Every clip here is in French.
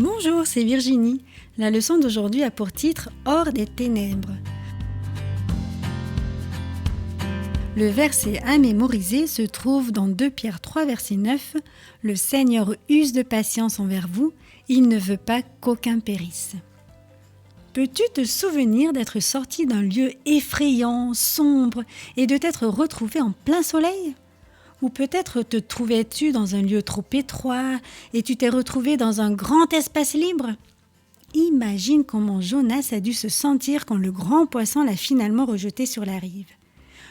Bonjour, c'est Virginie. La leçon d'aujourd'hui a pour titre « Hors des ténèbres ». Le verset à mémoriser se trouve dans 2 Pierre 3, verset 9. « Le Seigneur use de patience envers vous, il ne veut pas qu'aucun périsse. » Peux-tu te souvenir d'être sorti d'un lieu effrayant, sombre et de t'être retrouvé en plein soleil ? Ou peut-être te trouvais-tu dans un lieu trop étroit et tu t'es retrouvé dans un grand espace libre ? Imagine comment Jonas a dû se sentir quand le grand poisson l'a finalement rejeté sur la rive.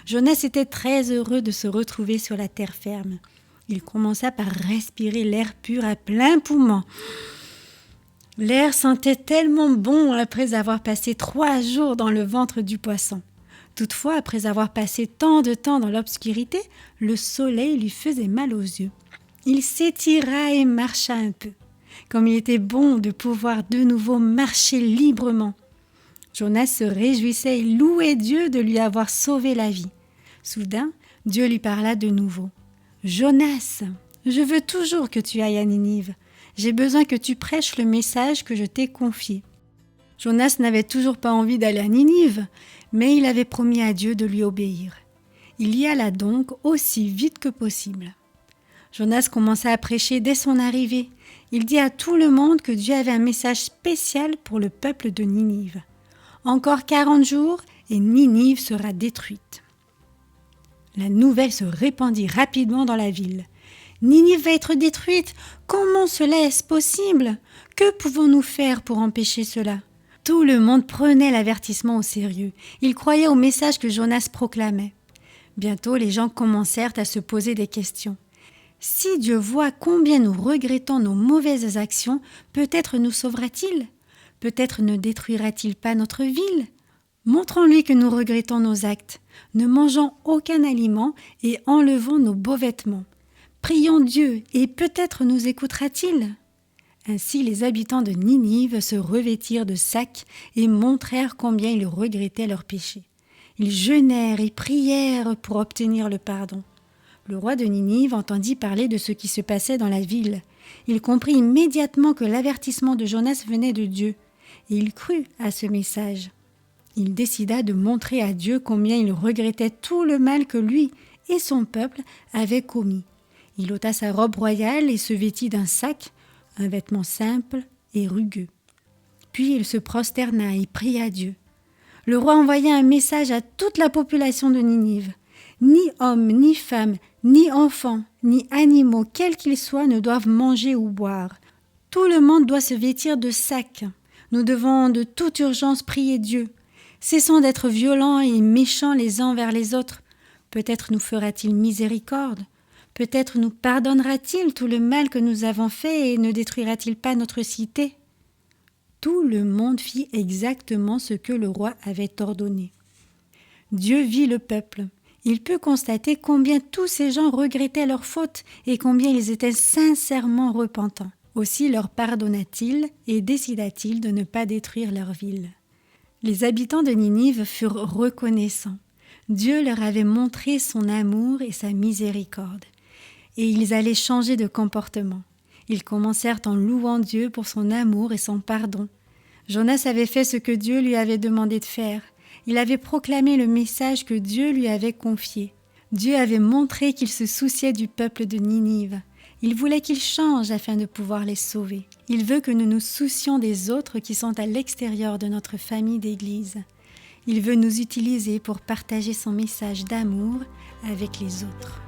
Jonas était très heureux de se retrouver sur la terre ferme. Il commença par respirer l'air pur à plein poumon. L'air sentait tellement bon après avoir passé 3 jours dans le ventre du poisson. Toutefois, après avoir passé tant de temps dans l'obscurité, le soleil lui faisait mal aux yeux. Il s'étira et marcha un peu. Comme il était bon de pouvoir de nouveau marcher librement. Jonas se réjouissait et louait Dieu de lui avoir sauvé la vie. Soudain, Dieu lui parla de nouveau. « Jonas, je veux toujours que tu ailles à Ninive. J'ai besoin que tu prêches le message que je t'ai confié. » Jonas n'avait toujours pas envie d'aller à Ninive, mais il avait promis à Dieu de lui obéir. Il y alla donc aussi vite que possible. Jonas commença à prêcher dès son arrivée. Il dit à tout le monde que Dieu avait un message spécial pour le peuple de Ninive. Encore 40 jours et Ninive sera détruite. La nouvelle se répandit rapidement dans la ville. Ninive va être détruite. Comment cela est-ce possible ? Que pouvons-nous faire pour empêcher cela ? Tout le monde prenait l'avertissement au sérieux. Ils croyaient au message que Jonas proclamait. Bientôt, les gens commencèrent à se poser des questions. Si Dieu voit combien nous regrettons nos mauvaises actions, peut-être nous sauvera-t-il ? Peut-être ne détruira-t-il pas notre ville ? Montrons-lui que nous regrettons nos actes. Ne mangeons aucun aliment et enlevons nos beaux vêtements. Prions Dieu et peut-être nous écoutera-t-il ? Ainsi, les habitants de Ninive se revêtirent de sacs et montrèrent combien ils regrettaient leurs péchés. Ils jeûnèrent et prièrent pour obtenir le pardon. Le roi de Ninive entendit parler de ce qui se passait dans la ville. Il comprit immédiatement que l'avertissement de Jonas venait de Dieu, et il crut à ce message. Il décida de montrer à Dieu combien il regrettait tout le mal que lui et son peuple avaient commis. Il ôta sa robe royale et se vêtit d'un sac, un vêtement simple et rugueux. Puis il se prosterna et pria Dieu. Le roi envoya un message à toute la population de Ninive. Ni hommes, ni femmes, ni enfants, ni animaux, quels qu'ils soient, ne doivent manger ou boire. Tout le monde doit se vêtir de sacs. Nous devons de toute urgence prier Dieu. Cessons d'être violents et méchants les uns envers les autres. Peut-être nous fera-t-il miséricorde. Peut-être nous pardonnera-t-il tout le mal que nous avons fait et ne détruira-t-il pas notre cité ? Tout le monde fit exactement ce que le roi avait ordonné. Dieu vit le peuple. Il put constater combien tous ces gens regrettaient leurs fautes et combien ils étaient sincèrement repentants. Aussi leur pardonna-t-il et décida-t-il de ne pas détruire leur ville. Les habitants de Ninive furent reconnaissants. Dieu leur avait montré son amour et sa miséricorde. Et ils allaient changer de comportement. Ils commencèrent en louant Dieu pour son amour et son pardon. Jonas avait fait ce que Dieu lui avait demandé de faire. Il avait proclamé le message que Dieu lui avait confié. Dieu avait montré qu'il se souciait du peuple de Ninive. Il voulait qu'ils changent afin de pouvoir les sauver. Il veut que nous nous soucions des autres qui sont à l'extérieur de notre famille d'église. Il veut nous utiliser pour partager son message d'amour avec les autres.